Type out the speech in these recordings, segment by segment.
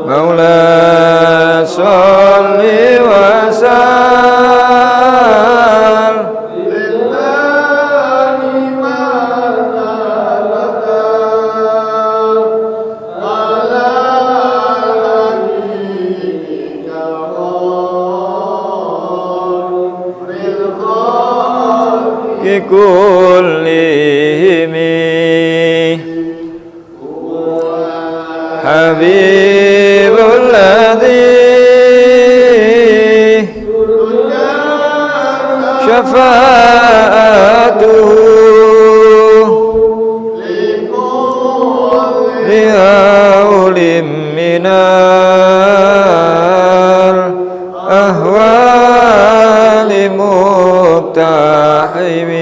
Maula sholli wa sallim kullihim habibul ladzi syafa'atuhu li'aulim minal ahwali muqtahimi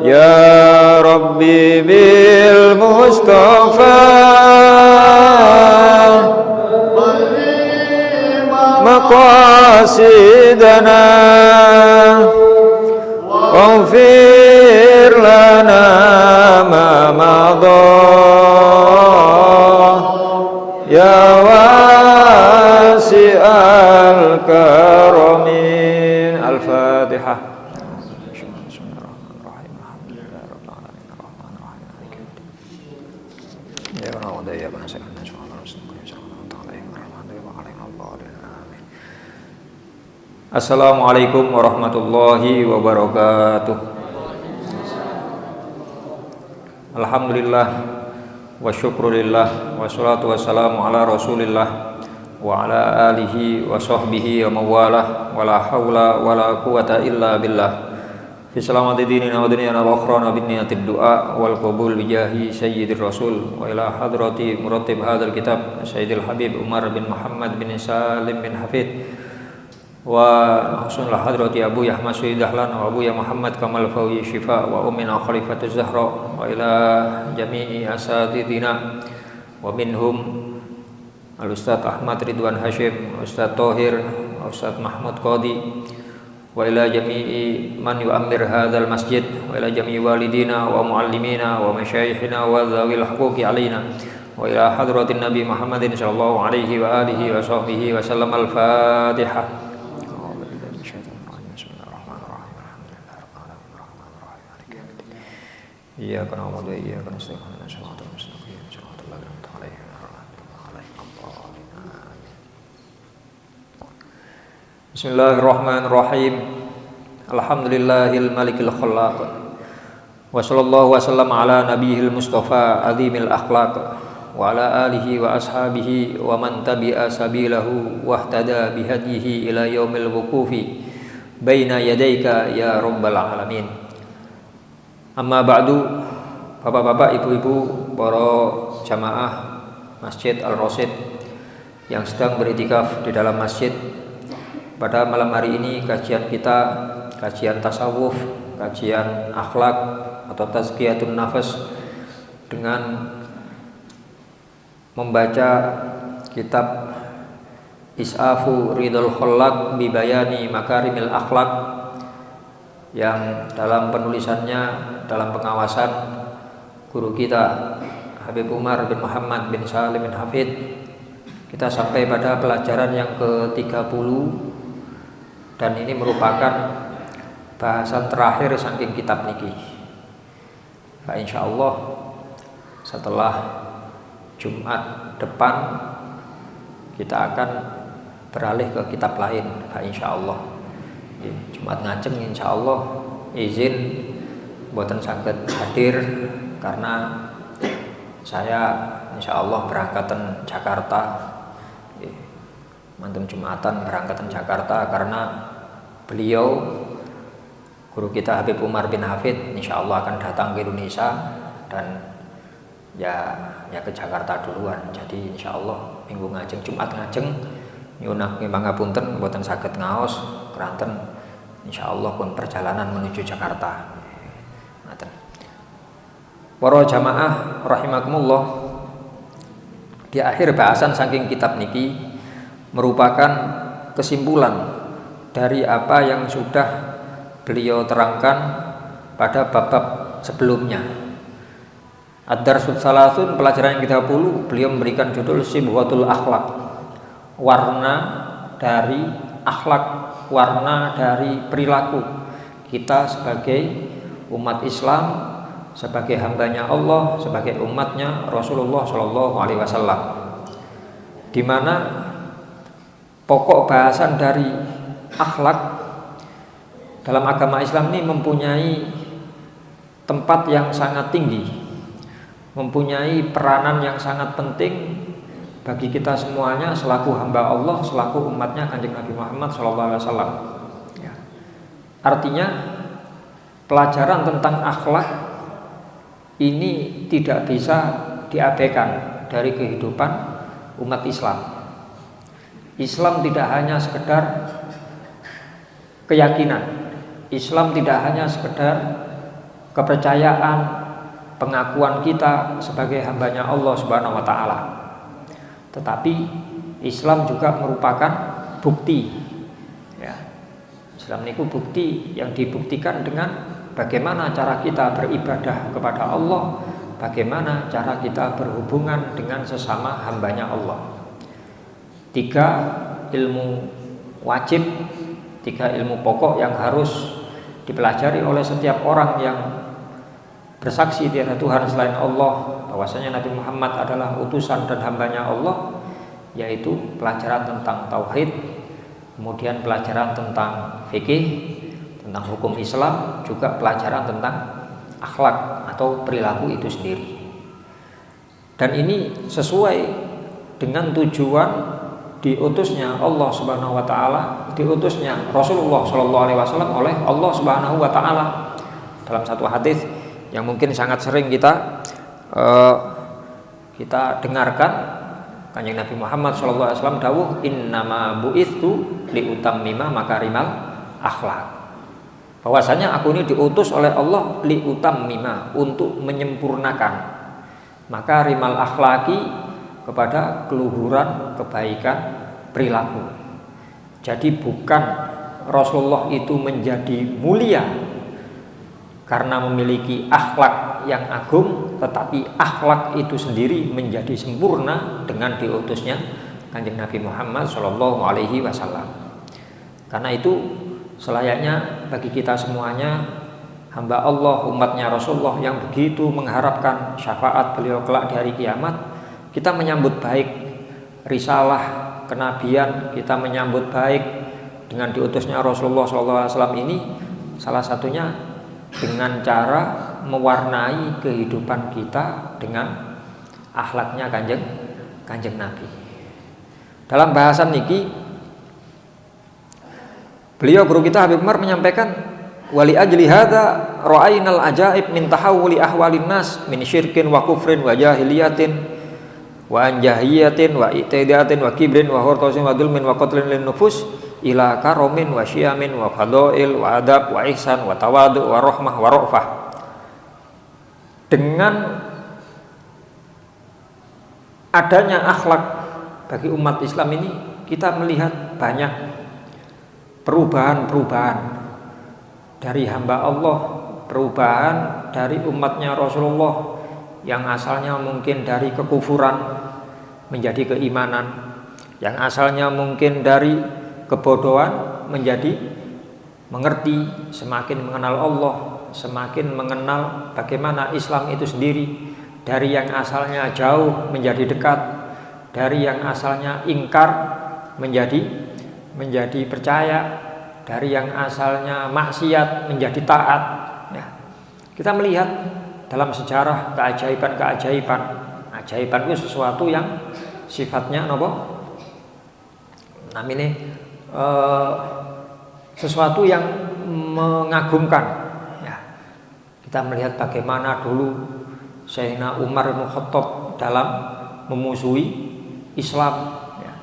ya rabbi bil mustafa maqasidana waghfir lana ma madha ya wasi'al karamin. Al-Fatihah. Assalamualaikum warahmatullahi wabarakatuh. Alhamdulillah wa syukurillah wassalatu wassalamu ala rasulillah wa ala alihi wa sahbihi wa mawalah wa la hawla wa la quwata illa billah fi salamati dinina wa dunyana wa akhrana bin niyatid du'a wal qabul bijahi sayyidir rasul wa ila hadrati muratib hadzal kitab sayyidil habib Umar bin Muhammad bin Salim bin Hafid wa husnul hadrati Abu Yahya Suid Dahlan wa Abu Ya Muhammad Kamal Fawi Syifa wa ummina Khalifatul Zahra wa ila jami'i asatidina wa minhum Al-Ustaz Ahmad Ridwan Hashim, Ustaz Tohir, Ustaz Mahmud Qadi wa ila jami'i man yu'ammir hadzal masjid wa ila jami'i walidina wa muallimina wa masyayikhina wa dzawil huquqi alaina wa ila hadratin Nabi Muhammadin sallallahu alaihi wa alihi wa sahbihi wa sallam. Al-Fatihah. Iyyaka na'budu wa iyyaka nasta'in ihdinas siratal mustaqim siratal ladzina an'amta 'alaihim ghairil maghdubi 'alaihim. Bismillahirrahmanirrahim. Alhamdulillahil malikil khallaq. Wa sallallahu wa sallam ala nabiyil mustafa azimil akhlaq wa ala alihi wa ashabihi wa man tabi'a sabilahu wa ihtada bihadihi ila yaumil wuqufi baina yadayka ya rabbal alamin. Amma ba'du, bapak-bapak, ibu-ibu, para jamaah Masjid Al-Rasyid yang sedang beriktikaf di dalam masjid. Pada malam hari ini kajian kita, kajian tasawuf, kajian akhlak atau tazkiyatun nafas dengan membaca kitab Is'afu Ridul Khallaq bi Bayani Makarimil Akhlaq yang dalam penulisannya, dalam pengawasan guru kita Habib Umar bin Muhammad bin Salim bin Hafid. Kita sampai pada pelajaran yang ke-30 dan ini merupakan bahasan terakhir saking kitab niki. Nah, insyaallah setelah Jumat depan kita akan beralih ke kitab lain. Nah, insyaallah Jumat ngajeng insyaallah izin buatan saged hadir karena saya insyaallah berangkatan Jakarta, mantun Jumatan berangkatan Jakarta karena beliau guru kita Habib Umar bin Hafid insyaallah akan datang ke Indonesia dan ya ke Jakarta duluan. Jadi insyaallah minggu ngajeng Jumat ngajeng nyunak pangapunten boten saged ngaos keranten insyaallah pun perjalanan menuju Jakarta. Ngaten. Para jamaah rahimakumullah, di akhir bahasan saking kitab niki merupakan kesimpulan dari apa yang sudah beliau terangkan pada bab-bab sebelumnya. Ad-Darsus Salasun, pelajaran yang ke-30, beliau memberikan judul Sibghatul Akhlak, warna dari akhlak, warna dari perilaku kita sebagai umat Islam, sebagai hambanya Allah, sebagai umatnya Rasulullah Shallallahu Alaihi Wasallam, di mana pokok bahasan dari akhlak dalam agama Islam ini mempunyai tempat yang sangat tinggi, mempunyai peranan yang sangat penting bagi kita semuanya selaku hamba Allah, selaku umatnya Kanjeng Nabi Muhammad SAW. Ya. Artinya pelajaran tentang akhlak ini tidak bisa diabaikan dari kehidupan umat Islam. Islam tidak hanya sekedar keyakinan, Islam tidak hanya sekedar kepercayaan, pengakuan kita sebagai hambanya Allah Subhanahu wa Ta'ala, tetapi Islam juga merupakan bukti. Ya. Islam itu bukti yang dibuktikan dengan bagaimana cara kita beribadah kepada Allah, bagaimana cara kita berhubungan dengan sesama hambanya Allah. 3 ilmu wajib, 3 ilmu pokok yang harus dipelajari oleh setiap orang yang bersaksi tiada Tuhan selain Allah, bahwasanya Nabi Muhammad adalah utusan dan hambanya Allah, yaitu pelajaran tentang tauhid, kemudian pelajaran tentang fikih, tentang hukum Islam, juga pelajaran tentang akhlak atau perilaku itu sendiri. Dan ini sesuai dengan tujuan diutusnya Allah Subhanahu wa Ta'ala, diutusnya Rasulullah Shallallahu Alaihi Wasallam oleh Allah Subhanahu wa Ta'ala. Dalam satu hadis yang mungkin sangat sering kita dengarkan, Kanjeng Nabi Muhammad Shallallahu Alaihi Wasallam dawuh, innama bu'itsu liutammima makarimal akhlak. Bahwasanya aku ini diutus oleh Allah liutammima, untuk menyempurnakan makarimal akhlaki, kepada keluhuran kebaikan perilaku. Jadi bukan Rasulullah itu menjadi mulia karena memiliki akhlak yang agung, tetapi akhlak itu sendiri menjadi sempurna dengan diutusnya Kanjeng Nabi Muhammad Shallallahu Alaihi Wasallam. Karena itu selayaknya bagi kita semuanya, hamba Allah, umatnya Rasulullah yang begitu mengharapkan syafaat beliau kelak di hari kiamat, kita menyambut baik risalah kenabian, kita menyambut baik dengan diutusnya Rasulullah SAW ini, salah satunya dengan cara mewarnai kehidupan kita dengan akhlaknya kanjeng Nabi. Dalam bahasan niki, beliau guru kita Habib Umar menyampaikan, wali ajli hadza ra'ainal ajaib min tahawuli ahwalin nas min syirkin wa kufrin wa jahiliyatin wa anjahiyatin wa i'tidatin wa kibrin wa hurtasin wa dhulmin wa qatlin lin nufus ila karomin wa syiamin wa fadail wa adab wa ihsan wa tawadu wa rahmah wa ra'fah. Dengan adanya akhlak bagi umat Islam ini, kita melihat banyak perubahan-perubahan dari hamba Allah, perubahan dari umatnya Rasulullah yang asalnya mungkin dari kekufuran menjadi keimanan, yang asalnya mungkin dari kebodohan menjadi mengerti, semakin mengenal Allah, semakin mengenal bagaimana Islam itu sendiri, dari yang asalnya jauh menjadi dekat, dari yang asalnya ingkar menjadi percaya, dari yang asalnya maksiat menjadi taat. Ya. Kita melihat dalam sejarah keajaiban-keajaiban. Ajaiban itu sesuatu yang sifatnya sesuatu yang mengagumkan. Ya. Kita melihat bagaimana dulu Sayyidina Umar bin Khattab dalam memusuhi Islam. Ya.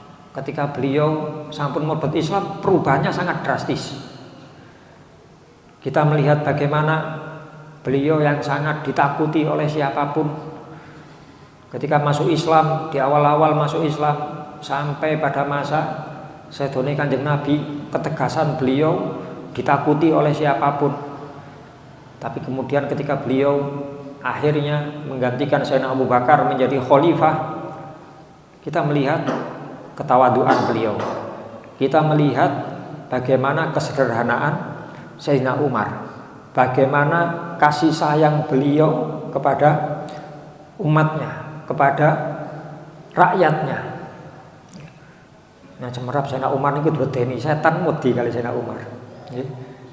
Ketika beliau sampun mlebet Islam, perubahannya sangat drastis. Kita melihat bagaimana beliau yang sangat ditakuti oleh siapapun ketika masuk Islam, di awal-awal masuk Islam sampai pada masa sedone Kanjeng Nabi, ketegasan beliau ditakuti oleh siapapun. Tapi kemudian ketika beliau akhirnya menggantikan Sayyidina Abu Bakar menjadi khalifah, kita melihat ketawaduan beliau. Kita melihat bagaimana kesederhanaan Sayyidina Umar, bagaimana kasih sayang beliau kepada umatnya, kepada rakyatnya. Nah, cemerap Sayyidina Umar niku wedeni setan wedi kali Sayyidina Umar. Nggih.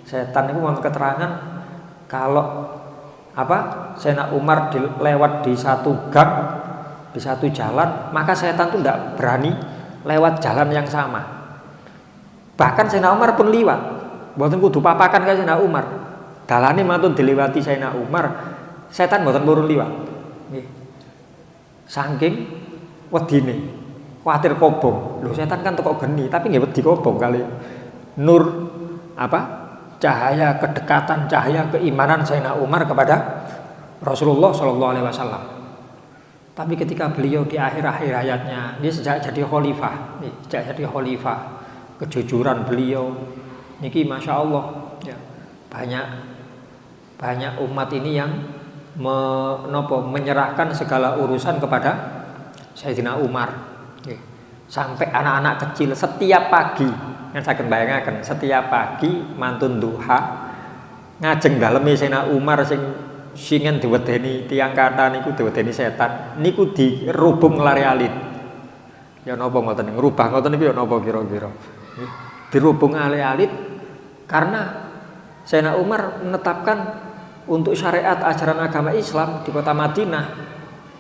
Setan niku mau keterangan kalau Sayyidina Umar lewat di satu gang, di satu jalan, maka setan itu tidak berani lewat jalan yang sama. Bahkan Sayyidina Umar pun liwat, mboten kudu papakan kaya Sayyidina Umar. Dalane mantun dilewati Sayyidina Umar, setan mboten purun liwat. Nggih. Saking wedine, kuwatir kobong. Lho setan kan teko geni, tapi nggih wedi kobong kali nur cahaya kedekatan, cahaya keimanan Sayyidina Umar kepada Rasulullah Shallallahu Alaihi Wasallam. Tapi ketika beliau di akhir-akhir hayatnya, dia sejak jadi khalifah, kejujuran beliau, niki masya Allah, ya, banyak umat ini yang menyerahkan segala urusan kepada Sayyidina Umar. Sampai anak-anak kecil setiap pagi, yang saya bayangkan, setiap pagi mantun duha ngajeng daleme Sayyidina Umar singen diwedeni tiang kata niku diwedeni setan niku dirubung lari alit. Ya napa ngoten ngrubah ngoten niku ya napa kira-kira. Dirubung alit karena Sayyidina Umar menetapkan untuk syariat ajaran agama Islam di kota Madinah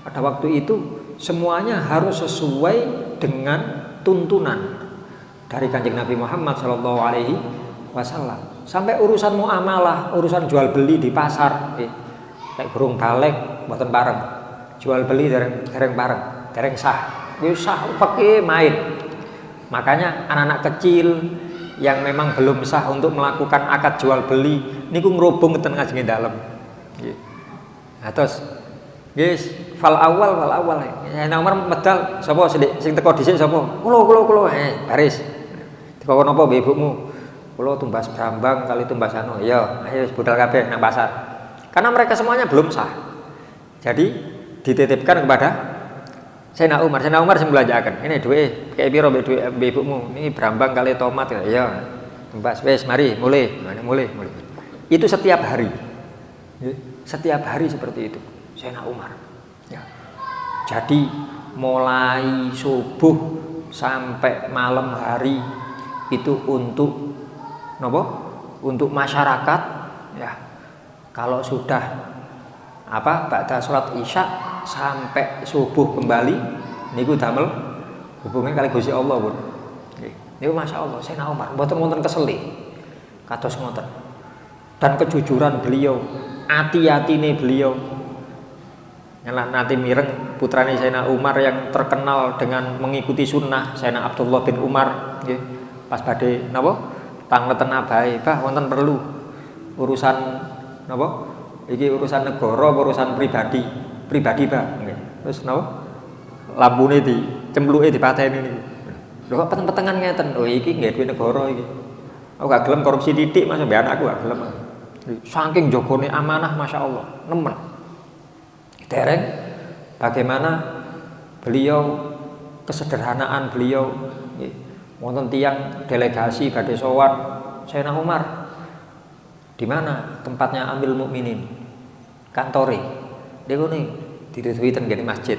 pada waktu itu semuanya harus sesuai dengan tuntunan dari Kanjeng Nabi Muhammad Shallallahu Alaihi Wasallam. Sampai urusan muamalah, urusan jual beli di pasar, kayak burung balik, buatan bareng, jual beli dereng bareng, dereng sah, sah pakai main. Makanya anak-anak kecil yang memang belum sah untuk melakukan akad jual beli, niku ngerubung ten ngajenge dalem. Nah terus, guys, fal awal. Sayyidina Umar medal, sapa sing teko dhisik sapa? Kulo, baris. Teko napa mbek ibumu? Kulo tumbas brambang kali tumbas anu. Ya, ayo budal kabeh nang pasar. Karena mereka semuanya belum sah. Jadi dititipkan kepada Sayyidina Umar sing belanjakan. Ini duwe kayak piro mbek ibumu? Ini brambang kali tomat ya. Ya. Tumbas wis mari mulai. Itu setiap hari. Setiap hari seperti itu Sayyidina Umar. Ya. Jadi mulai subuh sampai malam hari itu untuk untuk masyarakat, ya. Kalau sudah ba'da sholat isya sampai subuh kembali niku damel hubungan kali Gusti Allah pun. Niku masya Allah Sayyidina Umar mboten wonten keseli kados ngoten. Dan kejujuran beliau, hati-hatine beliau. Nanti mireng putrane Sayyidina Umar yang terkenal dengan mengikuti sunnah Sayyidina Abdullah bin Umar, pas badhe tangleten abahe, bah wonten perlu urusan iki urusan negara, urusan pribadi bah, terus lambune dicempluke dipateni niku. Lho kok peteng-petengan ngeten, oh iki nggih duwe negara iki. Aku gak gelem korupsi titik Mas, mbek anakku gak gelem. Saking jogone amanah masya Allah, nemen. Dereng bagaimana beliau, kesederhanaan beliau, wonten tiyang delegasi badhe sowan Sayyidina Umar. Di mana tempatnya Amirul Mukminin? Kantore. Niku ditutupi ten ngene masjid.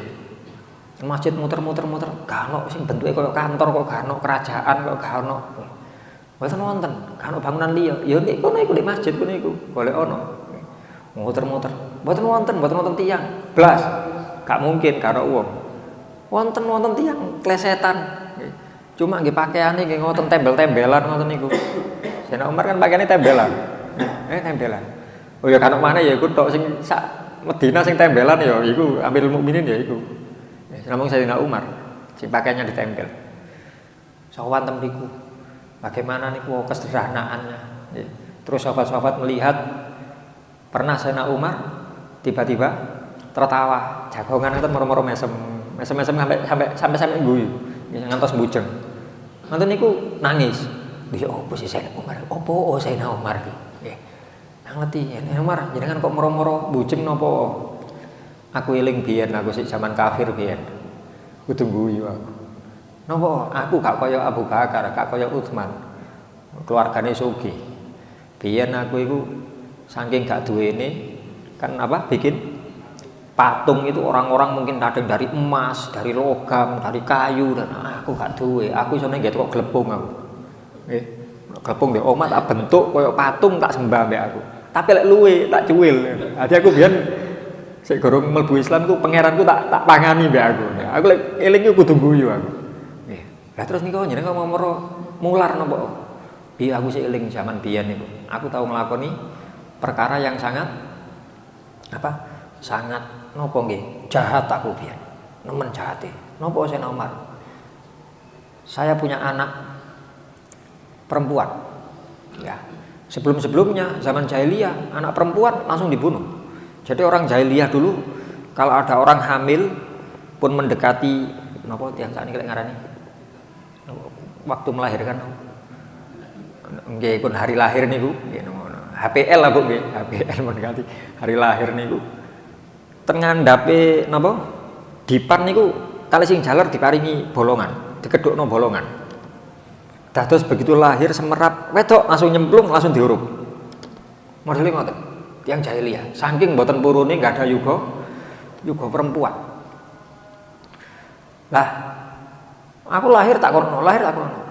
Masjid muter-muter, gak ono sing bentuke kaya kantor kok gak ono, kerajaan kok gak ono. Mboten wonten, gak ono bangunan liya. Ya nek kono iku nek masjid kono iku golek ono. Muter-muter. Mboten wonten tiyang. Blas. Gak mungkin karo wong. Wonten tiyang klesetan. Cuma nggih pakaiane nggih ngoten tembel-tembelan ngoten niku. Sayyidina Umar kan pakaiane tembelan. Tembelan. Oh ya kan mana ya iku tok sing sak Medina sing tembelan ya iku Amirul Mukminin ya iku. Namung Sayyidina Umar sing pakaiannya ditempel. Sowan ten niku. Bagaimana niku kesederhanaannya. Terus sahabat-sahabat melihat pernah Sayyidina Umar tiba-tiba tertawa, jagongan itu moro-moro mesem sampai guyu, ngantos bujeng. Nanti niku nangis. Dia opo sih Sayyidina Umar? Sayyidina Umar iki. Nang ngerti Sayyidina Umar jenengan kok moro-moro bujeng napa? Aku eling biyen aku sik zaman kafir biyen. Kudu guyu aku. Napa aku gak kaya Abu Bakar, gak kaya Utsman. Keluargane sugih. Biyen aku iku saking gak duwene kan apa bikin patung itu orang-orang mungkin kadang dari emas, dari logam, dari kayu dan aku gak duwe. Aku isone nggih kok glepung aku. Nggih. Glepung ndek omah tak bentuk kaya patung tak sembah mbek aku. Tapi lek luwe tak cuwil. Dadi aku biyen sik gorong mlebu Islam ku pangeranku tak pangani mbek aku. Aku lek eling kudu guyu aku. Nggih. Lah terus niku jenengan ngomong mular napa? Bi aku sik eling zaman biyen niku. Aku tahu nglakoni perkara yang sangat apa? Sangat napa nggih? Jahat aku biyen. Nemen jahate. Napa saya nomor? Saya punya anak perempuan. Ya. Sebelum-sebelumnya zaman jahiliyah anak perempuan langsung dibunuh. Jadi orang jahiliyah dulu kalau ada orang hamil pun mendekati napa tiyang sakniki lek ngarani waktu melahirkan nggih pun hari lahir niku nggih HPL lah Bu nggih HPL mendekati hari lahir niku ten ngandhape napa dipan niku kali sing jaler diparingi bolongan dikedhukno bolongan dados begitu lahir semerap wedok langsung nyemplung langsung diurup modele ngoten tiyang jahiliyah saking mboten purune enggak ada yuga perempuan lah aku lahir tak kono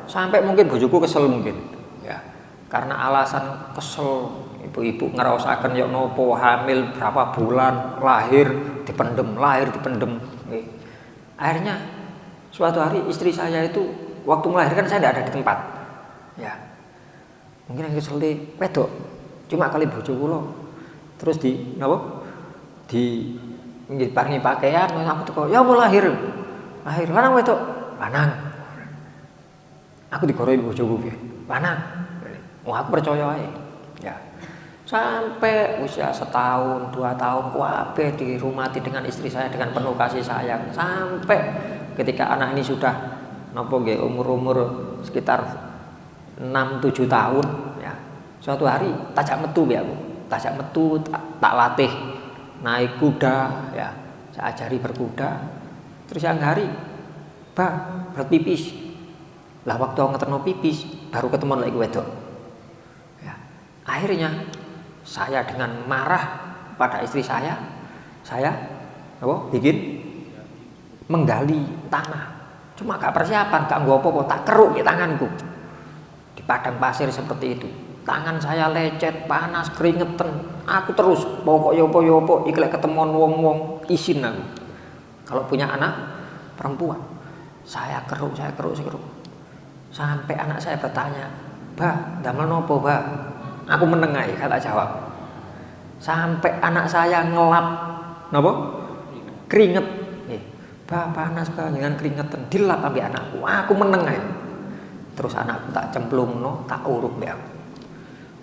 sampai mungkin bojoku kesel mungkin ya karena alasan kesel ibu-ibu ngraosaken yok nopo hamil berapa bulan lahir dipendem akhirnya suatu hari istri saya itu waktu melahirkan saya tidak ada di tempat ya mungkin yang kesel wedok cuma kali bojo kula terus di napa di paringi pakaian aku teko ya mau lahir lanang wedok lanang aku digoroi bojoku piye lanang aku percaya ae ya sampai usia setahun 2 tahun kabeh dirumati dengan istri saya dengan penuh kasih sayang sampai ketika anak ini sudah napa nggih umur sekitar 6-7 tahun ya suatu hari tajak metu tak latih naik kuda ya saya ajari berkuda terus yang hari berpipis lah waktu ngeterno pipis baru ketemu lagi wedok ya akhirnya saya dengan marah pada istri saya bikin menggali tanah cuma gak persiapan gak nggo apa-apa tak keruk di tanganku di padang pasir seperti itu tangan saya lecet panas keringetan aku terus pokoknya apa iki lek ketemuan wong-wong isin aku kalau punya anak perempuan saya keruk sampai anak saya bertanya Mbak damel nopo Mbak aku menengahi kata jawab sampai anak saya ngelap napa keringet Mbak panas Mbak dengan keringetan dilap ambek anakku aku menengahi terus anakku tak cemplungno tak uruk mbek aku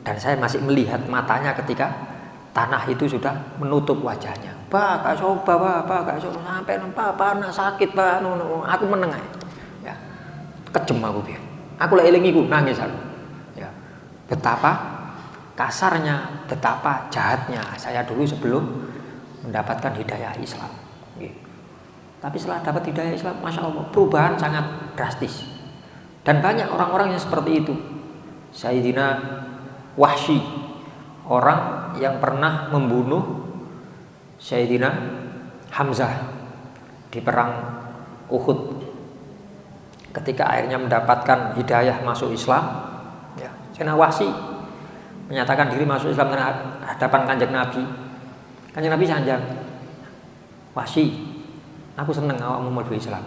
dan saya masih melihat matanya ketika tanah itu sudah menutup wajahnya Pak gak coba Pak gak coba sampai panas sakit Pak aku menengahi ya kejem aku piye aku lek eling iku nangis aku ya betapa kasarnya betapa jahatnya saya dulu sebelum mendapatkan hidayah Islam gitu. Tapi setelah dapat hidayah Islam Masya Allah perubahan sangat drastis dan banyak orang-orang yang seperti itu Sayyidina Wahsy orang yang pernah membunuh Sayyidina Hamzah di perang Uhud ketika akhirnya mendapatkan hidayah masuk Islam ya, Sayyidina Wahsy menyatakan diri masuk Islam di hadapan Kanjeng Nabi sanjang Wahsy aku seneng awakmu mlebu Islam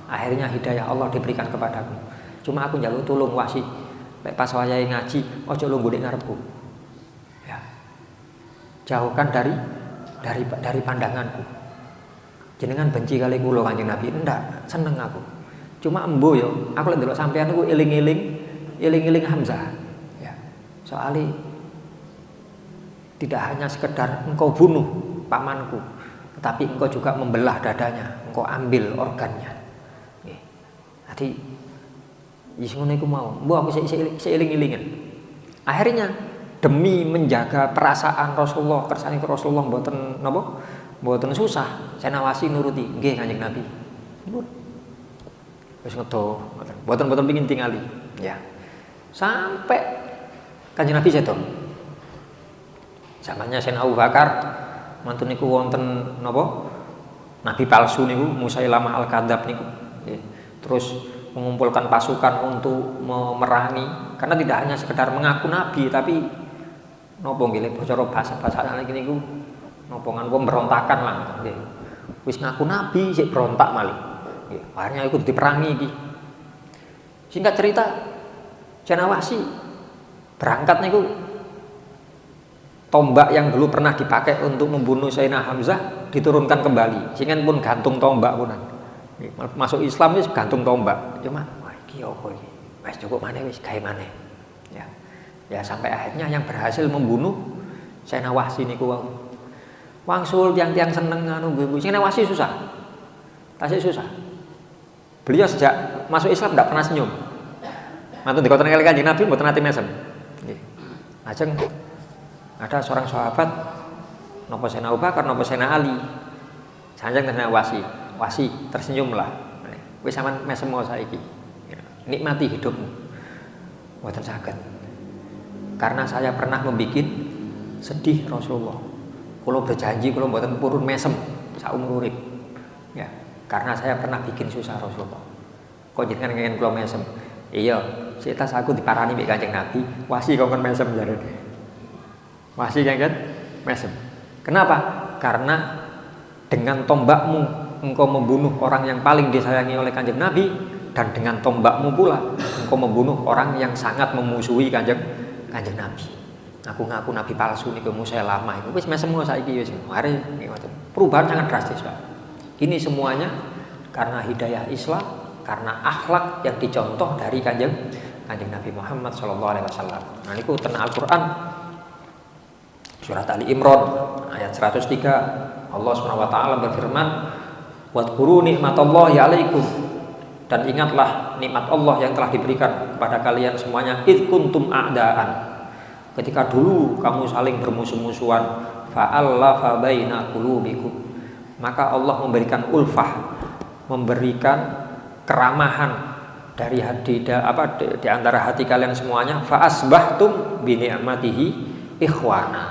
akhirnya hidayah Allah diberikan kepadaku cuma aku njaluk tulung Wahsy lek pas wayahe ngaji aja lungguh nek ngarepku ya jauhkan dari pandanganku jenengan benci kali kula Kanjeng Nabi ndak seneng aku cuma embo yo aku lek ndelok sampean niku eling-eling Hamzah ya soalnya tidak hanya sekedar engkau bunuh pamanku tetapi engkau juga membelah dadanya engkau ambil organnya jadi wis ngono iku mau mbok aku seiling-ilingen akhirnya demi menjaga perasaan Rasulullah kersane Rasulullah mboten napa mboten susah. Saya nawasi nuruti, nggih Kanjeng Nabi. Wis ngedo, mboten pengin tingali. Ya. Sampai Kanjeng Nabi sedo. Zamannya Sayyidina Abu Bakar mantun niku wonten napa? Nabi palsu niku Musailamah Al-Kadzab niku. Nggih. Terus mengumpulkan pasukan untuk memerangi, karena tidak hanya sekedar mengaku nabi tapi nopo nggih cara bahasa niki niku nopo ngan pemberontakan lah nggih. Wis ngaku nabi sik berontak malih. Nggih, akhirnya ikut diperangi iki. Singkat cerita, Cenawasi berangkat niku tombak yang dulu pernah dipakai untuk membunuh Sayyidina Hamzah diturunkan kembali. Singen pun gantung tombak punan. Masuk Islam wis gantung tombak. Cuma wah iki opo iki? Wis cukup maneh wis gawe maneh. Ya. Ya sampai akhirnya yang berhasil membunuh Sayyidina Wahsy niku wau. Wangsul tiang-tiang seneng anu nggih. Sayyidina Wahsy susah. Tasik susah. Beliau sejak masuk Islam tidak pernah senyum. Mantun dikoten kali Kanjeng Nabi mboten nate mesem. Nggih. Lajeng ada seorang sahabat napa Sayyidina Abu Bakar napa Sayyidina Ali. Sanjang Sayyidina Wahsy tersenyumlah. Wis sampean mesem saiki. Nikmati hidupmu. Mboten saged. Karena saya pernah membuat sedih Rasulullah. Kula berjanji kula mboten purun mesem saumur urip. Ya, karena saya pernah bikin susah Rasulullah. Kok jenengan ngenen kula mesem? Iya, setas aku diparani mbek Kanjeng Nabi, Wahsy kongkon mesem jarene. Wahsy kan mesem. Kenapa? Karena dengan tombakmu engkau membunuh orang yang paling disayangi oleh Kanjeng Nabi, dan dengan tombakmu pula engkau membunuh orang yang sangat memusuhi Kanjeng Nabi. Aku ngaku nabi palsu niku Musailamah iku wis mesem saiki wis. Mari perubahan sangat drastis, Pak. Ini semuanya karena hidayah Islam, karena akhlak yang dicontoh dari Kanjeng Nabi Muhammad sallallahu alaihi wasallam. Nah niku ten Al-Qur'an surat Ali Imran ayat 103 Allah Subhanahu wa taala berfirman, "Wadhkuru nikmatallahi 'alaikum." Dan ingatlah nikmat Allah yang telah diberikan kepada kalian semuanya, id kuntum a'daan. Ketika dulu kamu saling bermusuh-musuhan, fa'allafa baina qulubikum. Maka Allah memberikan ulfah, memberikan keramahan dari di antara hati kalian semuanya, fa'asbahtum bi ni'matihi ikhwana.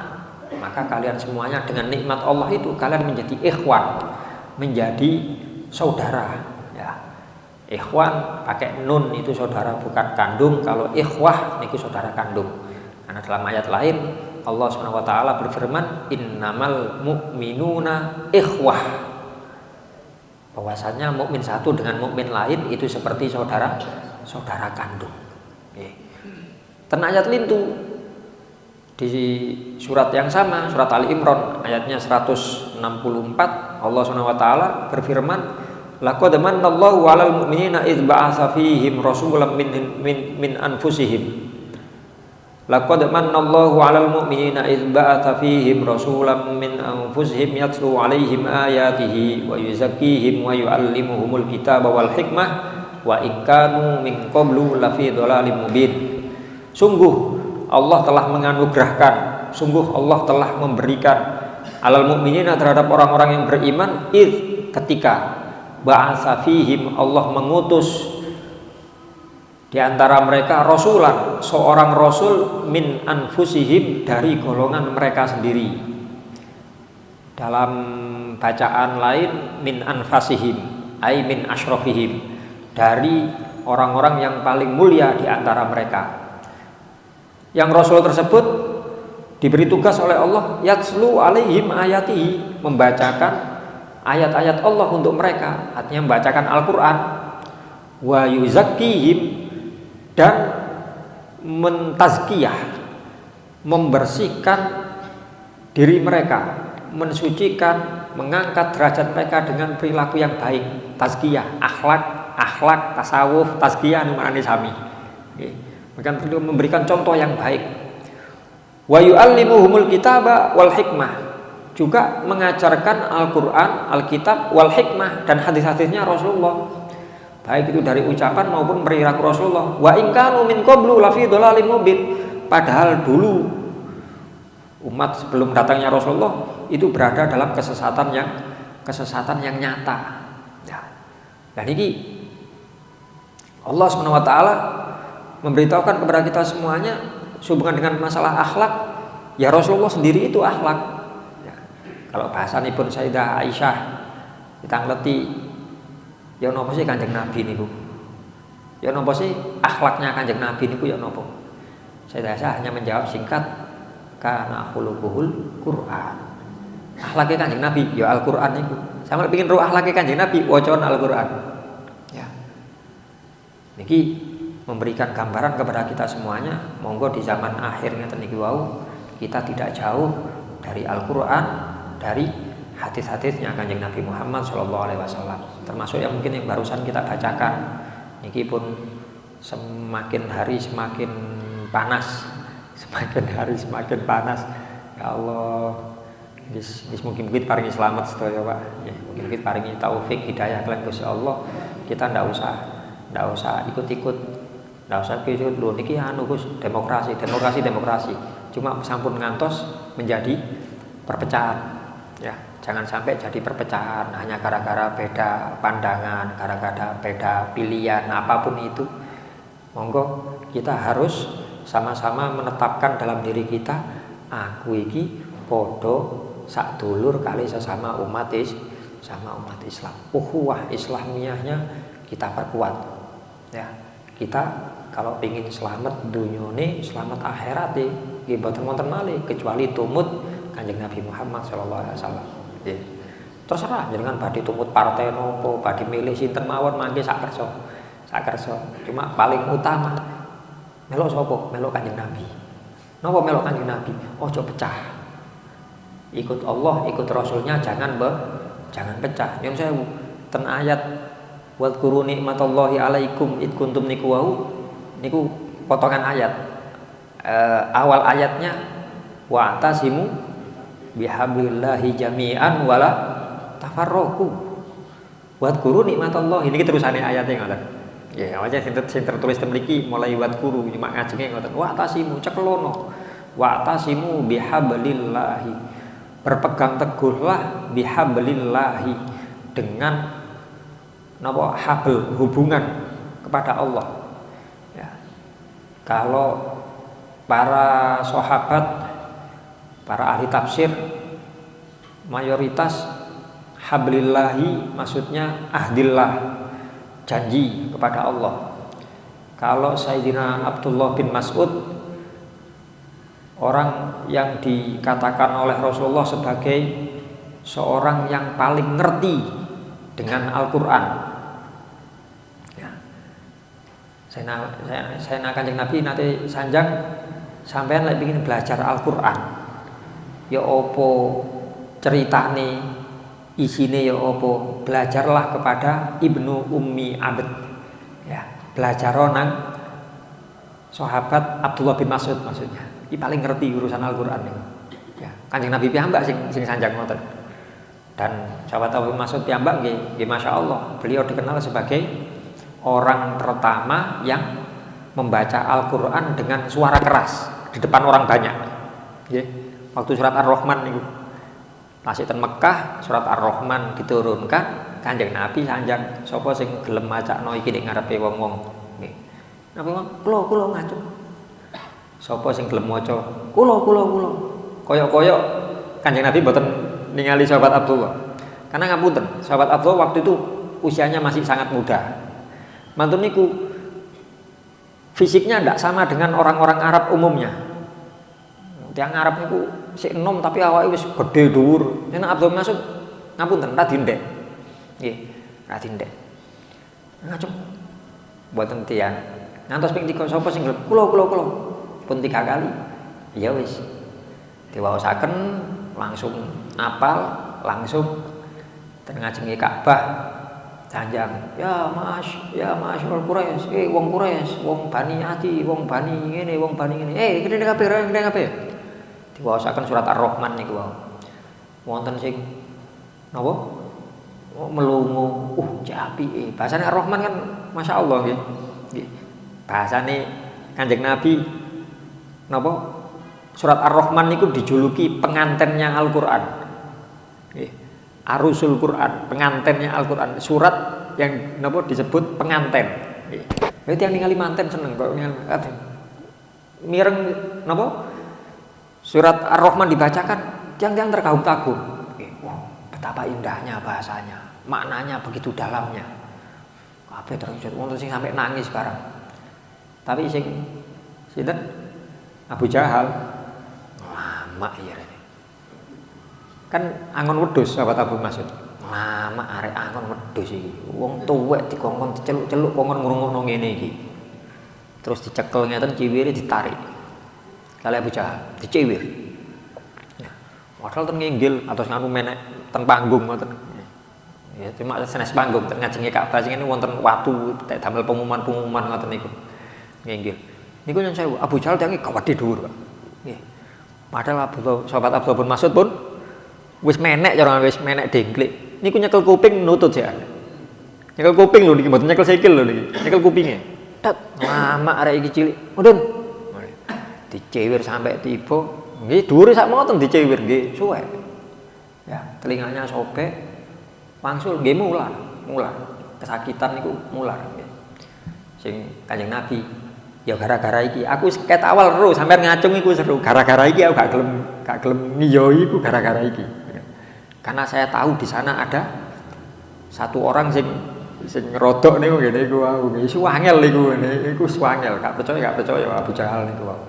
Maka kalian semuanya dengan nikmat Allah itu kalian menjadi ikhwan, menjadi saudara. Ya. Ikhwan pakai nun itu saudara bukan kandung, kalau ikhwah itu saudara kandung. Karena dalam ayat lain Allah Subhanahu wa taala berfirman, innamal mu'minuna ikhwah. Bahwasanya mukmin satu dengan mukmin lain itu seperti saudara kandung. Ten ayat lintu di surat yang sama, surat Ali Imran ayatnya 164, Allah Subhanahu wa taala berfirman, laqad manallahu 'alal mu'minina idz ba'atsa fihim rasulan min anfusihim. Laqad manallahu 'alal mu'minina idz ba'atsa fihim rasulan min anfusihim yatlu 'alaihim ayatihi wa yuzakkihim wa yu'allimuhumul kitaba wal hikmah wa in kanu min qablu lafi dhalalim mubin. Sungguh Allah telah menganugerahkan, sungguh Allah telah memberikan alal mu'minina terhadap orang-orang yang beriman ketika ba'atsa fihim Allah mengutus di antara mereka rasulan, seorang rasul min anfusihim dari golongan mereka sendiri. Dalam bacaan lain min anfasihim ay min asyrafihim, dari orang-orang yang paling mulia di antara mereka. Yang rasul tersebut diberi tugas oleh Allah yatslu alaihim ayatihi, membacakan ayat-ayat Allah untuk mereka, artinya membacakan Al-Qur'an, wa yuzakkihim, dan mentazkiyah, membersihkan diri mereka, mensucikan, mengangkat derajat mereka dengan perilaku yang baik. Tazkiyah, akhlak, tasawuf, tazkiyah numane sami. Memberikan contoh yang baik. Wa yu'allimuhumul kitaba wal hikmah, juga mengajarkan Al-Qur'an, Alkitab, wal hikmah, dan hadis-hadisnya Rasulullah, baik itu dari ucapan maupun perilaku Rasulullah. Wa in kanu min qablu lafi dhalalim mubin, padahal dulu umat sebelum datangnya Rasulullah itu berada dalam kesesatan yang nyata. Ya. Dan ini Allah SWT memberitahukan kepada kita semuanya sehubungan dengan masalah akhlak. Ya Rasulullah sendiri itu akhlak. Ya. Kalau bahasanipun Sayyidah Aisyah kita ngerti, ya napa sih Kanjeng Nabi niku? Ya napa sih akhlaknya Kanjeng Nabi niku ya napa? Sayyidah Aisyah hanya menjawab singkat, kana khuluquhul Qur'an. Akhlaknya Kanjeng Nabi ya Al-Qur'an niku. Sampe pengin ro akhlaknya Kanjeng Nabi wacan Al-Qur'an. Ya. Niki memberikan gambaran kepada kita semuanya, monggo di zaman akhir ngeten niki wau kita tidak jauh dari Al-Qur'an, dari hadis-hadisnya Kanjeng Nabi Muhammad SAW, termasuk yang mungkin yang barusan kita bacakan. Niki pun semakin hari semakin panas, semakin hari semakin panas. Ya Allah, mungkin paringi selamat sedaya Pak. Ya, mungkin paringi taufik hidayah kalian Gusti Allah. Kita ndak usah ikut-ikut. Ndak usah ikut lho niki anu Gus, demokrasi. Cuma sampun ngantos menjadi perpecahan. Ya, jangan sampai jadi perpecahan hanya gara-gara beda pandangan, gara-gara beda pilihan apapun itu. Monggo kita harus sama-sama menetapkan dalam diri kita, aku iki podo sak dulur kali sesama umat Islam. Ukhuwah Islamiyahnya kita perkuat. Ya, kita kalau ingin selamat dunyane, selamat akhirat nggih mboten wonten malih kecuali tumut Kanjeng Nabi Muhammad sallallahu alaihi wasallam. Nggih. Terserah jenengan badhe tumut partai nopo, badhe milih sinten mawon mangke sak kersa. Cuma paling utama melok sapa? Melok Kanjeng Nabi. Napa melok Kanjeng Nabi? Ojo pecah. Ikut Allah, ikut Rasulnya, jangan pecah. Nyun sewu ten ayat wadhkuru nikmatallahi alaikum id kuntum niku potongan ayat. Awal ayatnya wa'tasimu bihablillahi jami'an wala tafarraqu. Wadhkuru nikmatallahi niki terusane ayatnya ngoten. Ya, aja sing tertulis mriki mulai wadhkuru cuma ngajenge ngoten. Wa'tasimu ceklono. Wa'tasimu bihablillahi. Berpegang teguhlah bihablillahi dengan napa habl hubungan kepada Allah. Ya. Kalau para sahabat, para ahli tafsir mayoritas hablillahi maksudnya ahdillah, janji kepada Allah. Kalau Sayyidina Abdullah bin Mas'ud, orang yang dikatakan oleh Rasulullah sebagai seorang yang paling ngerti dengan Al-Quran. Ya. Saya Kanjeng Nabi nanti sanjang sampean lek ingin belajar Al-Quran. Ya opo ceritane, isine ya opo, belajarlah kepada Ibnu Ummi Abd. Ya, belajar nang sahabat Abdullah bin Mas'ud maksudnya. Ini paling ngerti urusan Al-Quran ini. Ya, Kanjeng Nabi piyambak sing sanjang ngoten. Dan sahabat Abu Mas'ud piyambak nggih Masya Allah, beliau dikenal sebagai orang pertama yang membaca Al-Quran dengan suara keras di depan orang banyak. Nggih. Waktu surat Ar-Rahman niku. Masih ten Mekah, surat Ar-Rahman diturunkan, Kanjeng Nabi sanjang, sapa sing gelem macakno iki ning ngarepe wong-wong. Nggih. Nabi kula ngajeng. Sapa sing gelem maca? Kula. Koyok-koyok Kanjeng Nabi mboten ningali sahabat Abdullah. Karena ngapunten, sahabat Abdullah waktu itu usianya masih sangat muda. Mantun niku fisiknya tidak sama dengan orang-orang Arab umumnya. Yang Arab niku sik enom tapi awake wis gedhe dhuwur. Nek Abdul Mas'ud ngapunten ra dindek. Nggih, ra dindek. Ngajeng mboten tian. Ngantos ping 3 sapa sing gelem? Kula. Pun 3 kali. Ya wis. Diwaosaken langsung apal, langsung ten ngajengi Ka'bah. Janjang, ya masyarul Quraisy, wong Quraisy, wong Bani Adi, wong Bani ngene, wong Bani ngene. Kene kabeh. Diwaosaken surat Ar-Rahman niku wae. Wonten sing napa? Melungu. Apike. Bahasane Ar-Rahman kan Masya Allah nggih. Nggih. Bahasane Kanjeng Nabi napa? Surat Ar-Rahman niku dijuluki pengantennya Al-Qur'an. Nggih. Arusul Quran, pengantennya Al-Qur'an, surat yang napa disebut penganten. Nggih. Berarti yang ningali manten seneng kok mireng napa? Surat Ar-Rahman dibacakan, yang terkagum-kagum. Wah, betapa indahnya bahasanya, maknanya begitu dalamnya. Kabeh terus wonten sing sampai nangis barang. Tapi sing sinten? Abu Jahal lama ya. Kan angon wedhus sahabat Abu Mas'ud. Lama arek angon wedhus iki. Wong tuwek dikongkon diceluk-celuk kongkon ngrungokno ngene iki. Terus dicekel ngeten ciwire ditarik. Kali Abu Jahal diciwir. Ya, modal ten nginggil atus nganu menek ten panggung ngoten. Ya cuma senes panggung ten ngajenge Ka'bah sing ngene wonten watu tek damel pengumuman-pengumuman ngoten niku. Nginggil. Niku nyen sewu Abu Jahal diangi gawedhe dhuwur, Pak. Nggih. Padahal sahabat Abdullah bin Mas'ud pun wis menek cara wis menek dengklik. Niku nyekel kuping nutut sik. Nyekel kuping lho niki mboten nyekel sikil lho niki. Nyekel kupinge. Dat lama arek iki cilik. Mudun. Dicewir sampai tiba. Nggih dhuwure sak moten dicewir nggih suwe. Ya, telinganya sobek. Wangsul nggih mular. Kesakitan niku mular nggih. Sing Kanjeng Nabi ya gara-gara iki aku ket awal ero sampean ngacung iku seru. Gara-gara iki aku gak gelem ngiyoi iku gara-gara iki. Karena saya tahu di sana ada satu orang sing rodok niku ngene iku wau. Iku angel niku ngene, iku angel. Gak percaya Abu Jahal niku wau.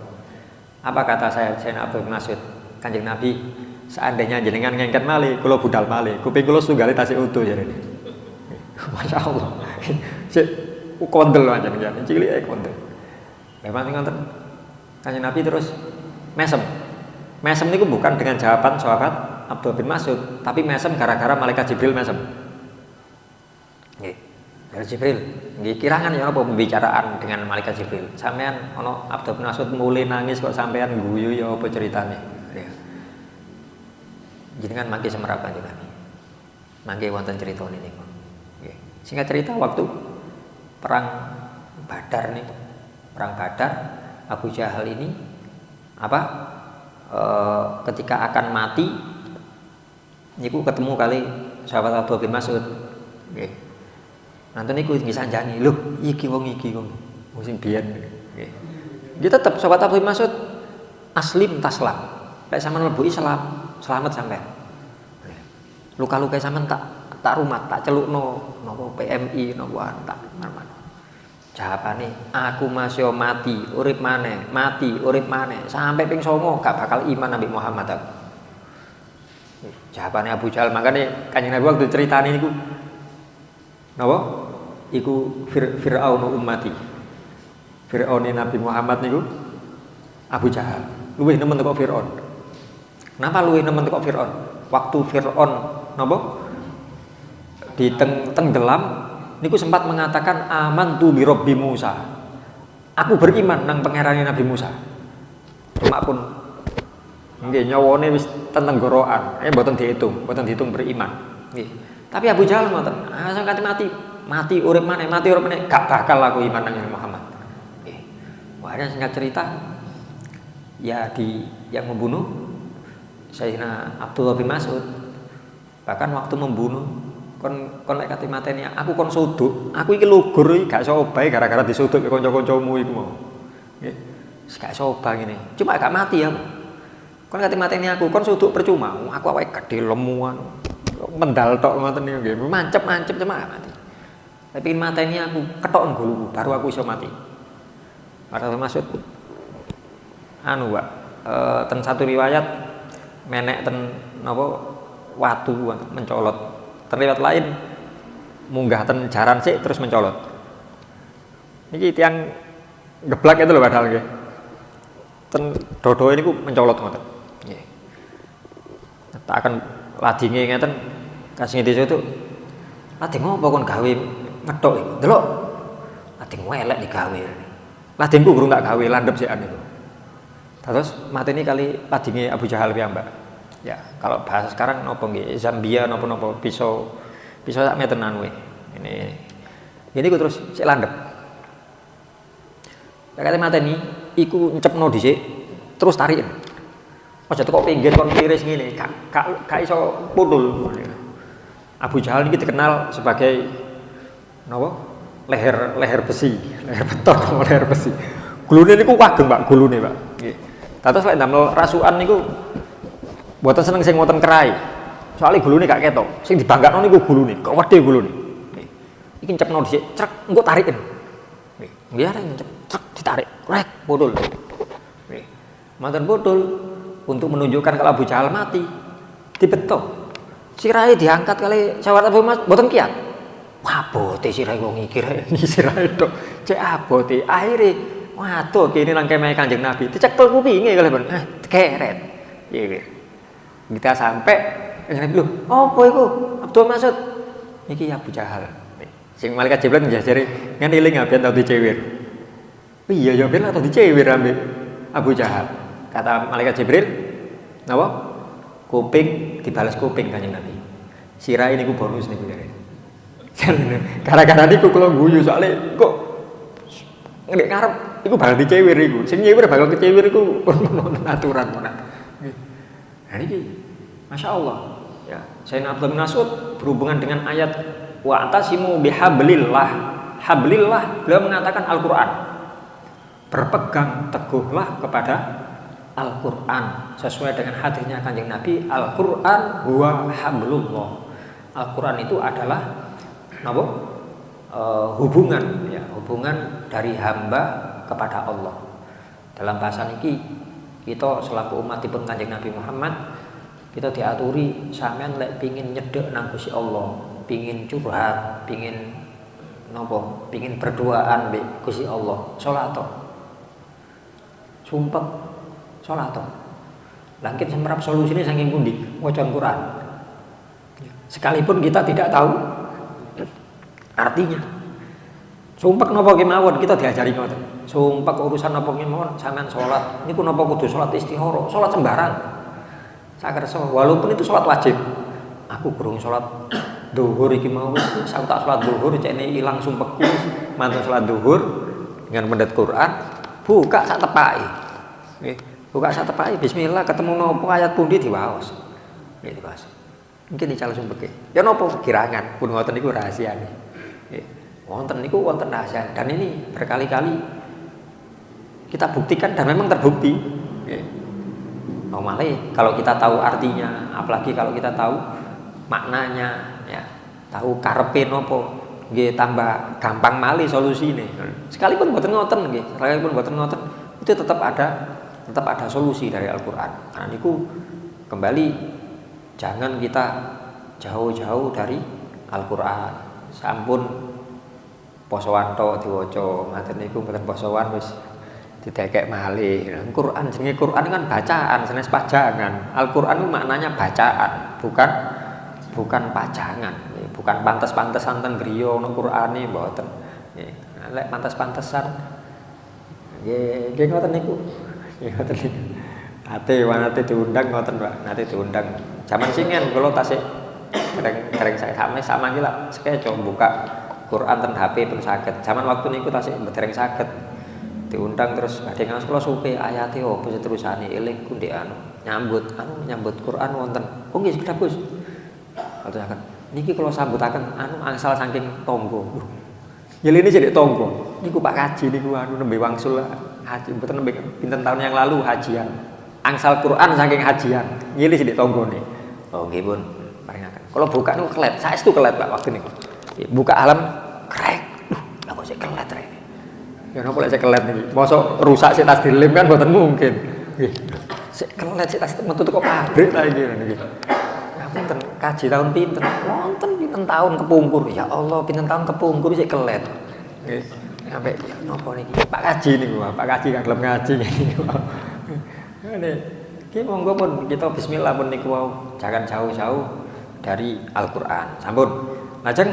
Apa kata saya Abdul Mas'ud? Kanjeng Nabi, seandainya jenengan ngengket malih, kula budal malih, kuping kula sunggale tasih utuh jarene. Masyaallah. Sik kondel pancen jan, cilike kondel. Memang ngoten. Kanjeng Nabi terus mesem. Mesem niku bukan dengan jawaban sahabat Abdul bin Mas'ud, tapi mesem gara-gara malaikat Jibril mesem. Nggih. Dari Jibril, nggih kirangan ya apa pembicaraan dengan malaikat Jibril. Sampean ana Abdul bin Mas'ud mulai nangis kok sampean guyu ya apa ceritane. Ya. Jenengan mangke semerap Kanjeng Nabi. Mangke wonten crita niku. Nggih. Singkat cerita waktu perang Badar niku. Perang Badar, Abu Jahal ini ketika akan mati niku ketemu kali sahabat Abdullah bin Mas'ud. Nggih. Nanti niku ngisanjangi, lho iki wong sing biyen. Nggih. Dia tetep sahabat Abdullah bin Mas'ud aslim taslam. Lek sampean mlebu Islam, selamat sampean. Luka-luka sampean tak rumat, tak celukno napa PMI napa tak marman. Jawabane, aku masih mati, urip maneh, sampai ping 9 gak bakal iman Nabi Muhammad aku. Jawabane Abu Jahal, makane Kanjeng Nabi waktu ceritane niku napa? Iku Fir'aun ummati. Fir'aun Nabi Muhammad niku Abu Jahal. Luwih nemen teko Fir'aun. Kenapa luwih nemen teko Fir'aun? Waktu Fir'aun napa? Tenggelam niku sempat mengatakan amantu bi Rabbi Musa. Aku beriman nang pangerane Nabi Musa. Cuma pun nggih nyawane wis tentenggorokan, mboten dihitung beriman. Nggih. Tapi Abu Jahal ngoten, sampe mati urip maneh, gak bakal aku iman nang Muhammad. Nggih. Wah, singkat cerita ya yang membunuh Sayyidina Abdullah bin Mas'ud. Bahkan waktu membunuh kon lek kate mateni aku kon suduk, aku iki lugur iki gak iso obahe gara-gara disuduk ke kanca-kancamu iku mau. Nggih. Gak iso obah ngene. Cuma gak mati ya. Kon kate mateni aku, kon suduk percuma. Aku awake gede lemuan. Mendal tok ngoten niku nggih. Mancep cuma gak mati. Tapi mateni aku ketokon guluku baru aku iso mati. Padahal maksud Pak. Ten satu riwayat menek ten napa watu mencolot. Terlihat lain munggah ten jaran sik terus mencolot. Niki tiang geblak itu lho padahal nggih. Ten dodoe niku mencolot ngoten. Nggih. Tak akan ladinge ngeten kasih desa itu. Lading ngopo kon gawe ngethok iku? Delok. Lading welek digawe. Ladingku guru tak gawe landhep sikan itu. Terus mateni kali ladinge Abu Jahal piyambak. Ya, kalau bahasa sekarang nopo nggih, Zambia nopo pisau sak meteran we. Ini ku terus sik landhep. Lek kate mateni iku ncepno dhisik terus tariken. Aja teko pinggir kon tiris ngene, gak iso putul. Abu Jahal ini dikenal sebagai napa? Leher besi, leher beton, leher besi. Gulune niku kagem, Pak, gulune, Pak. Nggih. Dados lek ndamel rasukan niku mboten seneng sing wonten kerai. Soale gulune gak ketok. Sing dibangkakno niku gulune, kok wedhe gulune. Nggih. Iki ncepno dhisik, crek engko tarikin. Nggih. Nggih arek nyep, crek ditarik, krek, bodol. Nggih. Manten bodol untuk menunjukkan kalau Abu Jahal mati. Dibeto. Sirahe diangkat kali sahabat Abu Mas, mboten kiat. Abote sirahe wong iki rek, sirahe tok. Cek abote. Akhire waduh kene nang kemah Kanjeng Nabi. Dicekel kupinge kalih ben. Keret. Nggih. Kita sampai Nabi lho, apa iku? Abdul Mas'ud. Iki Abu Jahal. Sing malaikat Jibril njajari, ngen eling ben tau dicewir. Iya ya ben tau dicewir ambek Abu Jahal. Kata malaikat Jibril, napa? Kuping dibalas kuping Kanjeng Nabi. Sirahe niku bonus niku jare. Gara-gara niku kula guyu soalé kok nek ngarep iku bakal dicewir iku. Sing nyewir bakal kecewir iku aturan ngono. Nah iki Masya Allah ya, Sayyidina Abdullah bin Mas'ud berhubungan dengan ayat wa'tasimu bihablillah. Hablillah beliau mengatakan Al-Qur'an. Berpegang teguhlah kepada Al-Qur'an sesuai dengan hadisnya Kanjeng Nabi, Al-Qur'an huwa hablullah. Al-Qur'an itu adalah napa? Hubungan ya, hubungan dari hamba kepada Allah. Dalam bahasa niki kita selaku umatipun Kanjeng Nabi Muhammad kita diaturi sampean lek pingin nyedek nang Gusti Allah, pingin curhat, pingin napa? Pingin berduaan mbek Gusti Allah, salat. Sumpah salat. Langkit semerap solusine saking pundi? Maca Quran. Sekalipun kita tidak tahu artinya. Sumpah napa kemawon kita diajari ngoten. Sumpah urusan napa kemawon sampean salat. Niku napa kudu salat istihara, salat sembarang. Sakersa walaupun itu salat wajib. Aku kurung salat zuhur iki mau wis aku tak salat zuhur cekne ilang sumpahku. Mantun salat zuhur dengan mendet Quran, buka sak tepake. Nggih, buka sak tepake bismillah ketemu napa ayat pundi diwaos. Nggih diwaos. Mungkin dical sumpeke. Ya napa kirangan pun ngoten niku rahasiane. Nggih. Wonten niku wonten rahasia dan ini berkali-kali kita buktikan dan memang terbukti. Nggih. Normalnya kalau kita tahu artinya, apalagi kalau kita tahu maknanya, ya, tahu karepe nopo, nggih tambah gampang malih solusine. Sekalipun mboten ngoten nggih, sekalipun mboten ngoten, itu tetap ada solusi dari Al-Qur'an. Karena niku kembali jangan kita jauh-jauh dari Al-Qur'an. Sampun posoan tok diwaca, ngaten niku mboten posoan wis didekek malih. Quran jenenge Quran kan bacaan, sanes pajangan. Al-Qur'an itu maknanya bacaan, bukan pajangan. Bukan pantes-pantesan ten griya ana Qur'ane mboten. Nggih. Lek pantes-pantesan nggih ngoten niku. Nggih ngoten niku. Nate diundang ngoten, Pak. Nate diundang. Zaman singen kula tasik dereng saya sama iki lah sekeco buka Quran ten HP pun saged. Zaman waktu niku tasik dereng saged. Diundang terus badhe ngaos kula supe ayate opo seterusane eling ku ndek nyambut Quran wonten. Oh nggih sekedap Gus. Katakan niki kula sambutaken angsal saking tangga. Yeline cedek tangga. Niku Pak Kaji niku nembe wangsul haji mboten nembe pinten tahun yang lalu hajian. Angsal Quran saking hajian. Nyili cedek tanggane. Oh nggih pun paringaken. Kula buka niku kelet, saestu kelet Pak waktu niku. Buka alam krek. Duh, lha kok sik kelet rek. Ya napa lek kelet niki. Mosok rusak sik tas dilem kan mboten mungkin. Nggih. Sik kelet sik tas metu teko pabrik ta iki niki. Ya pinten kaji tahun pinten? Wonten pinten tahun kepungkur. Ya Allah, pinten tahun kepungkur sik kelet. Nggih. Sampai ya napa niki? Pak Kaji niku, Pak Kaji kan gelem ngaji niku. Ngene. Ki monggo pun kita bismillah pun niku wau. Jangan jauh-jauh dari Al-Qur'an. Sampun. Lajeng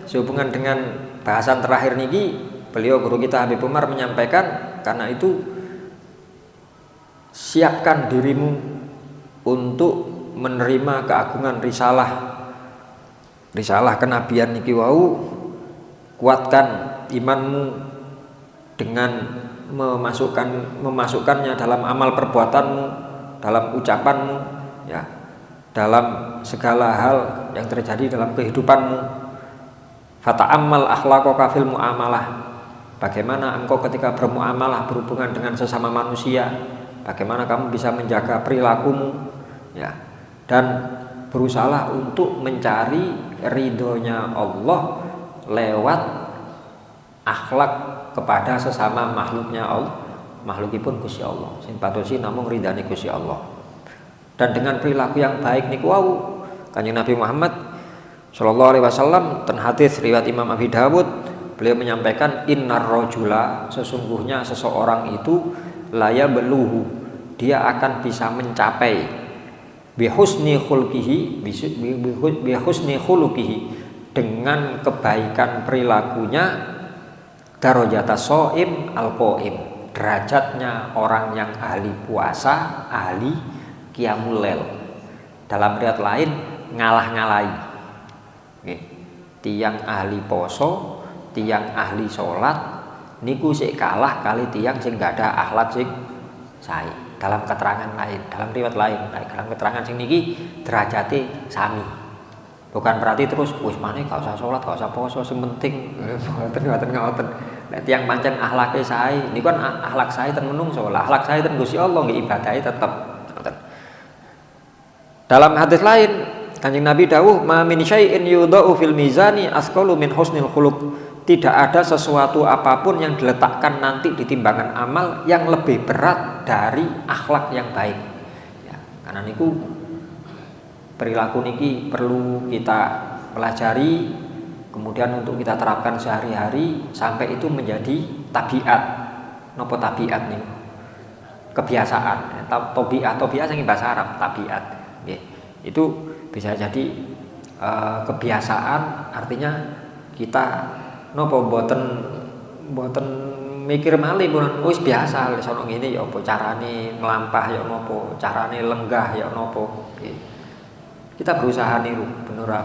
sehubungan dengan bahasan terakhir niki beliau guru kita Habib Umar menyampaikan karena itu siapkan dirimu untuk menerima keagungan risalah kenabian niki wau, kuatkan imanmu dengan memasukkannya dalam amal perbuatanmu, dalam ucapanmu, ya, dalam segala hal yang terjadi dalam kehidupanmu. Fata'ammal akhlaqaka fil muamalah. Bagaimana engkau ketika bermuamalah, berhubungan dengan sesama manusia, bagaimana kamu bisa menjaga perilakumu, ya, dan berusahalah untuk mencari ridhonya Allah lewat akhlak kepada sesama makhluknya Allah, makhlukipun Gusti Allah. Sing patosi namung ridhane Gusti Allah. Dan dengan perilaku yang baik niku wau, Kanjeng Nabi Muhammad sallallahu alaihi wasallam ten hadis riwayat Imam Abi Dawud, beliau menyampaikan innar rajula, sesungguhnya seseorang itu laya beluhu, dia akan bisa mencapai bihusni khulqihi, bihusni khuluqihi, dengan kebaikan perilakunya, darajata shaim al-qaim, derajatnya orang yang ahli puasa, ahli qiyamul lail. Dalam riwayat lain ngalah-ngalahi. Tiang ahli poso, tiang ahli sholat niku sik kalah kali tiang sing gak ada akhlak sing sae. Dalam keterangan lain, dalam riwayat lain, dalam keterangan sing niki derajate sami. Bukan berarti terus wis maneh gak usah sholat, gak usah poso, sing penting ngoten. Nek tiyang pancen akhlake sae, niku kan akhlak sae ten menungso, akhlak sae ten Gusti Allah nggih ibadahe tetep ngoten. Dalam hadis lain Kanjeng Nabi dawuh, "Ma min syai'in yudha'u fil mizani asqalu min husnil khuluq." Tidak ada sesuatu apapun yang diletakkan nanti di timbangan amal yang lebih berat dari akhlak yang baik. Ya, karena niku perilaku niki perlu kita pelajari, kemudian untuk kita terapkan sehari-hari sampai itu menjadi tabiat. Napa tabiat niku? Kebiasaan. Tabiat sing bahasa Arab, tabiat. Nggih. Itu bisa jadi kebiasaan, artinya kita nopo boten mikir malih pun wis biasa wis ono ngene ya apa carane nglampah ya nopo, carane lenggah ya nopo. Kita berusaha niru,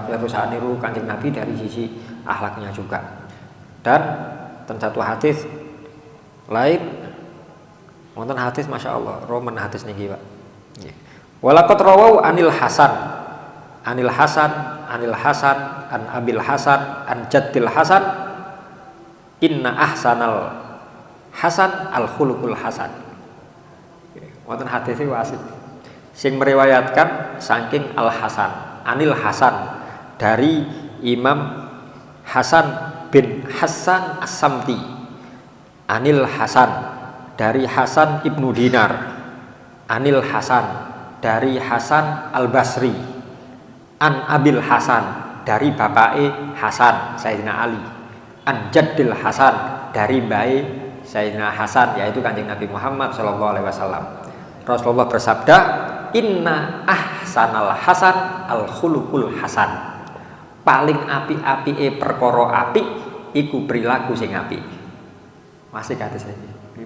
berusaha niru Kanjeng Nabi dari sisi akhlaknya juga. Dan satu hadis lain wonten hadis masyaallah, roman hadis niki, Pak. Nggih. Walaqad rawau anil Hasan an Abil Hasan an Jaddil Hasan, inna ahsanal hasan al khuluqul hasan. Wonten hadis wasit sing meriwayatkan saking Al Hasan, anil Hasan, dari Imam Hasan bin Hasan As-Samti, anil Hasan, dari Hasan ibnu Dinar, anil Hasan, dari Hasan Al-Basri, an Abil Hasan, dari bapake Hasan Sayyidina Ali, an Jaddil Hasan, dari bae Sayyidina Hasan, yaitu Kanjeng Nabi Muhammad sallallahu alaihi wasallam. Rasulullah bersabda, inna ahsanal hasan al khuluqul hasan. Paling api-apike perkara apik iku perilaku sing apik. Masih kata saya.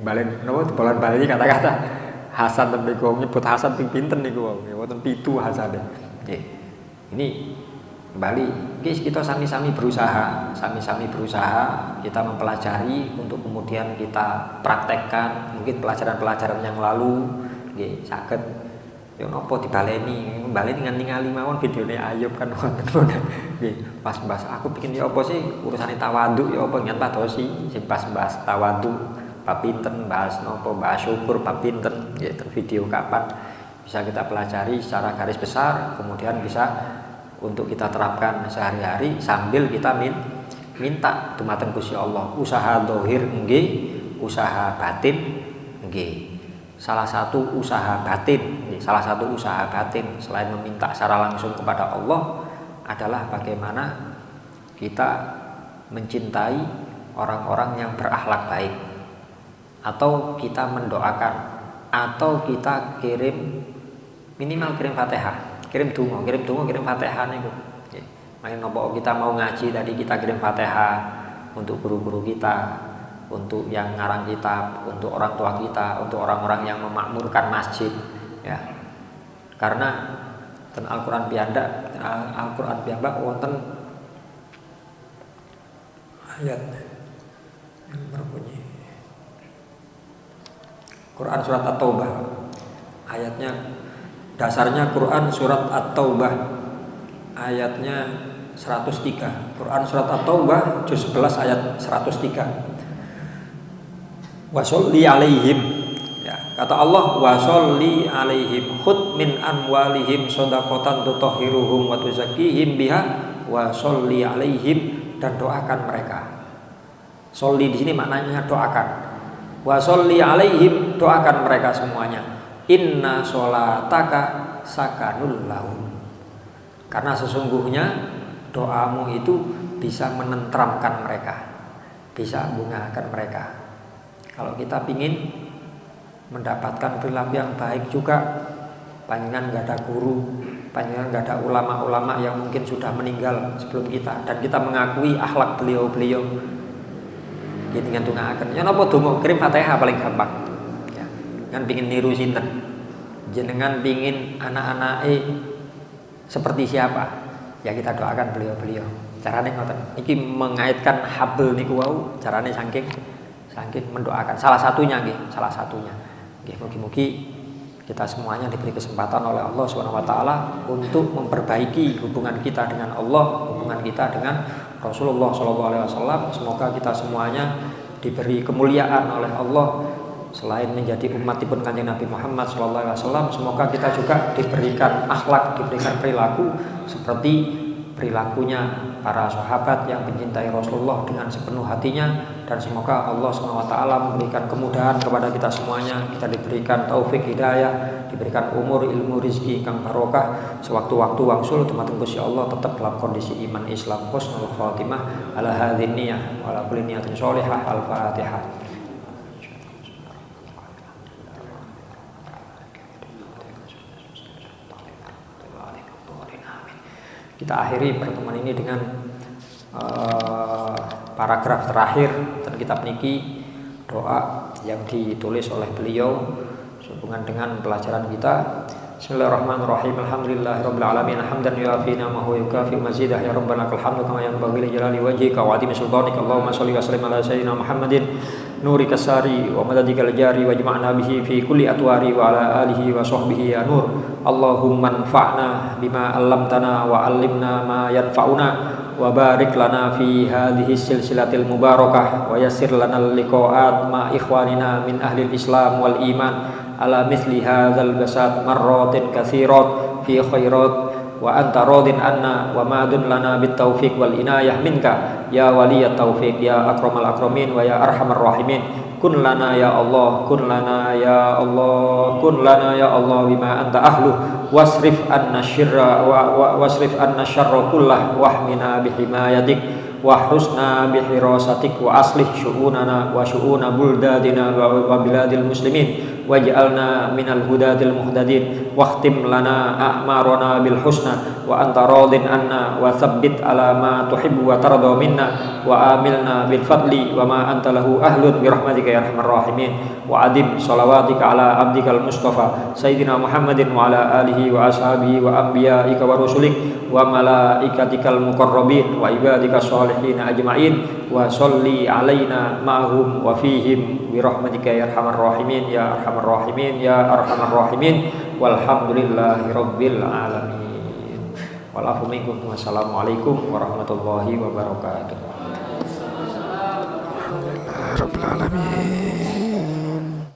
Balen napa dibolan-baleni kata-kata Hasan ten niku nyebut Hasan ping pinten niku wau. Wonten 7 Hasane. Nggih. Ini kembali, guys, kita sami-sami berusaha, kita mempelajari untuk kemudian kita praktekkan mungkin pelajaran-pelajaran yang lalu, nggih, saged yo napa dibaleni ningali mawon videone Ayub kan wonten nggih, pas bahas aku bikin ya apa sih urusane tawadhu ya apa ngen padosi sing pas bahas tawadhu bab pinten, bahas napa bahas syukur bab pinten, nggih, video kapan bisa kita pelajari secara garis besar, kemudian bisa untuk kita terapkan sehari-hari sambil kita minta dumateng Gusti Allah. Usaha zahir nggih, usaha batin nggih. Salah satu usaha batin selain meminta secara langsung kepada Allah adalah bagaimana kita mencintai orang-orang yang berakhlak baik, atau kita mendoakan, atau kita minimal kirim Fatihah, kirim donga, kirim Fatihah niku. Nggih. Mangke nopo kita mau ngaji tadi kita kirim Fatihah untuk guru-guru kita, untuk yang ngarang kitab, untuk orang tua kita, untuk orang-orang yang memakmurkan masjid, ya. Karena ten Al-Qur'an piyambak wonten ayat yang berbunyi Quran surat At-Taubah ayatnya Dasarnya Quran surat At-Taubah ayatnya 103. Quran surat At-Taubah juz 11 ayat 103. Wasolli alaihim, ya, kata Allah, wasolli alaihim, khud min amwalihim shadaqatan tutahhiruhum wa tuzakkihim biha wasolli alaihim, dan doakan mereka. Solli di sini maknanya doakan. Wasolli alaihim, doakan mereka semuanya. Inna sholataka sakanul lahum, karena sesungguhnya doamu itu bisa menenteramkan mereka, bisa bungakan mereka. Kalau kita ingin mendapatkan perilaku yang baik juga, panjenengan gak ada guru, panjenengan gak ada ulama-ulama yang mungkin sudah meninggal sebelum kita, dan kita mengakui akhlak beliau-beliau. Jadi dengan tunggakan, ya nopo donga kirim Fatihah paling gampang. Ya, kan pingin niru sinten? Jenengan pingin anak-anake seperti siapa? Ya kita doakan beliau-beliau. Carane ngoten. Iki mengaitkan habl niku wau, carane saking mendoakan. Salah satunya nggih, salah satunya. Nggih, mugi-mugi kita semuanya diberi kesempatan oleh Allah Subhanahu wa taala untuk memperbaiki hubungan kita dengan Allah, hubungan kita dengan Rasulullah SAW. Semoga kita semuanya diberi kemuliaan oleh Allah. Selain menjadi umatipun Kanjeng Nabi Muhammad SAW, semoga kita juga diberikan akhlak, diberikan perilaku seperti perilakunya para sahabat yang mencintai Rasulullah dengan sepenuh hatinya. Dan semoga Allah SWT memberikan kemudahan kepada kita semuanya. Kita diberikan taufik hidayah, diberikan umur, ilmu, rizki kang barokah, sewaktu-waktu wangsul dumateng Gusti Allah tetap dalam kondisi iman Islam, husnul khatimah, ala hadzin niyah wa ala kulli niyatin sholihah. Al-Fatihah. Kita akhiri pertemuan ini dengan paragraf terakhir dan kitab niki, doa yang ditulis oleh beliau sehubungan dengan pelajaran kita. Bismillahirrahmanirrahim. Alhamdulillahirabbil alamin, hamdan yuafi ni'amahu wa yukafi mazidah, ya rabbana lakal hamdu kama yanbaghi li jalali wajhika wa 'azimi sultanika. Allahumma shalli wa sallim ala sayyidina Muhammadin nuri kasari wa madadikal jari wa jama'na bihi fi kulli atwari wa ala alihi wa sahbihi ya nur. Allahumma anfa'na bima 'allamtana wa 'allimna ma yanfa'una wa barik lana fi hadhihi silsilatil mubarakah wa yassir lana liqa'at ma ikhwanina min ahli islam wal iman ala mithli hadzal basat marratin katsirat fi khairat wa anta radin anna wa madun lana bit taufiq wal inayah minka ya waliyat taufiq ya akramal akramin wa ya arhamar rahimin. Kun lana ya Allah, kun lana ya Allah, kun lana ya Allah bima anta ahlu, wasrif anna syirra wasrif anna syarra kullah wahmina bihimayatik wahrusna bihirasatik wa aslih syu'unana wa syu'una buldadina wa biladil muslimin waj'alna minal hudadil muhtadin wakhtim lana a'marana bil husna wa anta radin anna wa thabbit ala ma tuhibbu wa tarda minna wa amilna bil fadli wa ma anta lahu ahlun bi rahmatika ya arhamar rahimin wa adim salawatika ala abdikal mustafa sayyidina Muhammadin wa ala alihi wa ashabihi wa anbiyaika wa rusulik wa malaikatikal muqarrabin wa ibadika sholihin ajma'in wa sholli alaina ma'hum wa fihim bi rahmatika ya arhamar rahimin ya arhamar rahimin ya arhamar rahimin walhamdulillahi rabbil alamin. Walafu minkum. Wassalamualaikum warahmatullahi wabarakatuh. Rabbil alamin.